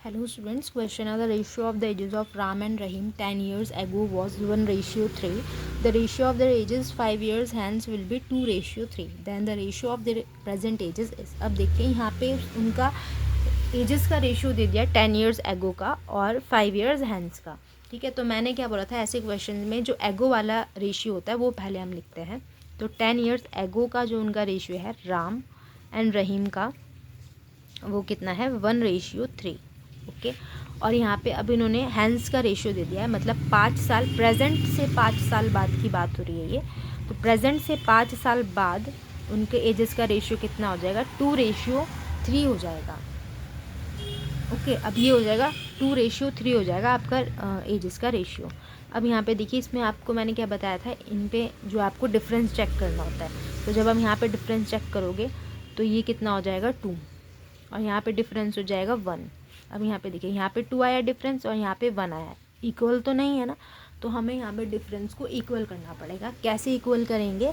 Hello students, question of the ratio of the ages of Ram and Rahim 10 years ago was 1:3. The ratio of their ages 5 years hence will be 2:3. Then the ratio of their present ages is, अब देखिए यहाँ पे उनका edges का ratio दे दिया 10 years ago का और 5 years hence का. ठीक है, तो मैंने क्या बोला था, ऐसे क्वेश्चन में जो एगो वाला रेशियो होता है वो पहले हम लिखते हैं. तो 10 years ago का जो उनका रेशियो है राम एंड रहीम का, वो कितना है 1:3. ओके, और यहाँ पे अब इन्होंने हैंस का रेशियो दे दिया है, मतलब 5 साल, प्रेजेंट से 5 साल बाद की बात हो रही है ये. तो प्रेजेंट से 5 साल बाद उनके एजेस का रेशियो कितना हो जाएगा, 2:3 हो जाएगा. ओके, अब ये हो जाएगा 2:3 हो जाएगा आपका एजेस का रेशियो. अब यहाँ पे देखिए, इसमें आपको मैंने क्या बताया था, इन पे जो आपको डिफरेंस चेक करना होता है. तो जब हम यहाँ पे डिफरेंस चेक करोगे तो ये कितना हो जाएगा 2, और यहाँ पे डिफरेंस हो जाएगा 1. अब यहाँ पे देखिए, यहाँ पे 2 आया डिफरेंस और यहाँ पे 1 आया. इक्वल तो नहीं है ना, तो हमें यहाँ पे डिफरेंस को इक्वल करना पड़ेगा. कैसे इक्वल करेंगे,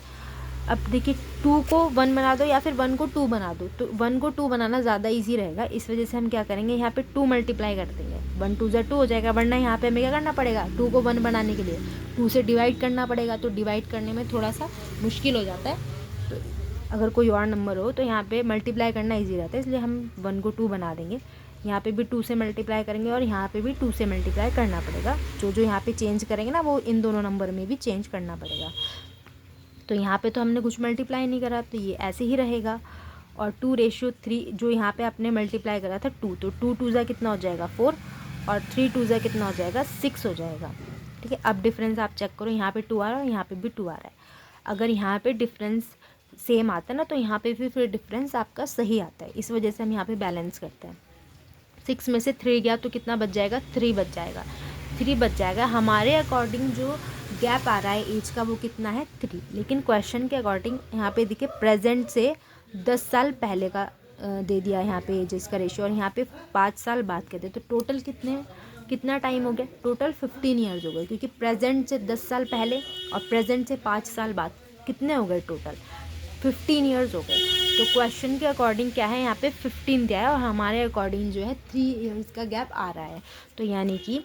अब देखिए 2 को 1 बना दो या फिर 1 को 2 बना दो. तो 1 को 2 बनाना ज़्यादा इजी रहेगा, इस वजह से हम क्या करेंगे, यहाँ पे 2 मल्टीप्लाई कर देंगे. 1 2 2 हो जाएगा, वरना यहाँ पे हमें क्या करना पड़ेगा, 2 को 1 बनाने के लिए 2 से डिवाइड करना पड़ेगा. तो डिवाइड करने में थोड़ा सा मुश्किल हो जाता है. तो अगर कोई और नंबर हो तो यहाँ पे मल्टीप्लाई करना इजी रहता है, इसलिए हम 1 को 2 बना देंगे. यहाँ पे भी 2 से मल्टीप्लाई करेंगे और यहाँ पे भी 2 से मल्टीप्लाई करना पड़ेगा. जो यहाँ पे चेंज करेंगे ना, वो इन दोनों नंबर में भी चेंज करना पड़ेगा. तो यहाँ पे तो हमने कुछ मल्टीप्लाई नहीं करा, तो ये ऐसे ही रहेगा. और 2:3 जो यहाँ पे आपने मल्टीप्लाई करा था 2, तो 2 2 कितना हो जाएगा 4, और 3 2 कितना हो जाएगा 6 हो जाएगा. ठीक है, अब डिफरेंस आप चेक करो, यहाँ पे 2 आ रहा है और यहाँ पे भी 2 आ रहा है. अगर यहाँ पे डिफरेंस सेम आता है ना, तो यहाँ पे भी फिर डिफरेंस आपका सही आता है. इस वजह से हम यहाँ पे बैलेंस करते हैं. 6 में से 3 गया तो कितना बच जाएगा, 3 बच जाएगा. 3 बच जाएगा. हमारे अकॉर्डिंग जो गैप आ रहा है एज का वो कितना है 3, लेकिन क्वेश्चन के अकॉर्डिंग यहाँ पे देखिए प्रेजेंट से 10 साल पहले का दे दिया यहाँ पे एजेस का रेशियो, और यहाँ पे 5 साल बाद कहते हैं. तो टोटल कितना टाइम हो गया, टोटल 15 ईयर्स हो गए, क्योंकि प्रेजेंट से 10 साल पहले और प्रेजेंट से 5 साल बाद कितने हो गए, टोटल 15 ईयर्स हो गए. तो क्वेश्चन के अकॉर्डिंग क्या है, यहाँ पे 15 दिया है और हमारे अकॉर्डिंग जो है 3 ईयर्स का गैप आ रहा है. तो यानी कि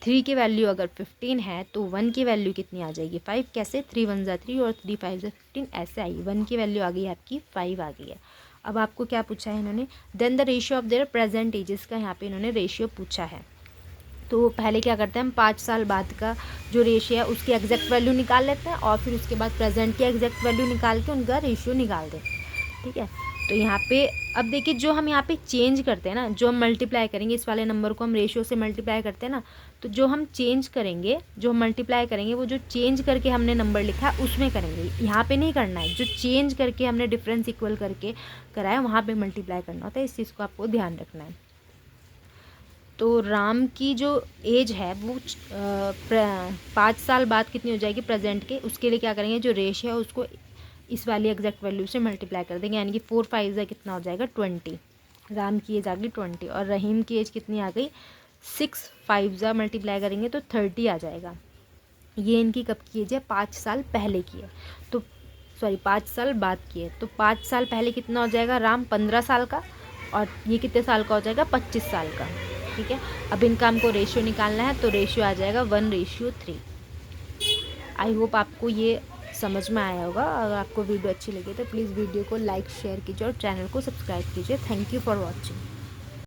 3 की वैल्यू अगर 15 है तो 1 की वैल्यू कितनी आ जाएगी 5. कैसे, 3 1 ज़ा 3 और 3 5 ज़ा 15 ऐसे आई. 1 की वैल्यू आ गई आपकी 5 आ गई है. अब आपको क्या पूछा है इन्होंने, then the ratio of their present ages का यहाँ पे इन्होंने रेशियो पूछा है. तो पहले क्या करते हैं हम, 5 साल बाद का जो रेशियो है उसकी एग्जैक्ट वैल्यू निकाल लेते हैं और फिर उसके बाद प्रेजेंट की एग्जैक्ट वैल्यू निकाल के उनका रेशियो निकाल दें. ठीक है, तो यहाँ पे अब देखिए, जो हम यहाँ पे चेंज करते हैं ना, जो हम मल्टीप्लाई करेंगे, इस वाले नंबर को हम रेशियो से मल्टीप्लाई करते हैं ना, तो जो हम चेंज करेंगे, जो हम मल्टीप्लाई करेंगे, वो जो चेंज करके हमने नंबर लिखा है उसमें करेंगे. यहाँ पे नहीं करना है, जो चेंज करके हमने डिफरेंस इक्वल करके कराया वहाँ पे मल्टीप्लाई करना होता है. इस चीज़ को आपको ध्यान रखना है. तो राम की जो एज है वो 5 साल बाद कितनी हो जाएगी प्रेजेंट के, उसके लिए क्या करेंगे, जो रेशियो है उसको इस वाली एग्जैक्ट वैल्यू से मल्टीप्लाई कर देंगे. यानी कि 4 5 कितना हो जाएगा 20. राम की एज आ गई 20 और रहीम की एज कितनी आ गई 6 5 मल्टीप्लाई करेंगे तो 30 आ जाएगा. ये इनकी कब की एज है, 5 साल पहले की है. तो 5 साल बाद की है. तो 5 साल पहले कितना हो जाएगा, राम 15 साल का, और ये कितने साल का हो जाएगा 25 साल का. ठीक है, अब इनका हमको रेशियो निकालना है, तो रेशियो आ जाएगा 1:3. आई होप आपको ये समझ में आया होगा. अगर आपको वीडियो अच्छी लगी तो प्लीज़ वीडियो को लाइक शेयर कीजिए और चैनल को सब्सक्राइब कीजिए. Thank you for watching.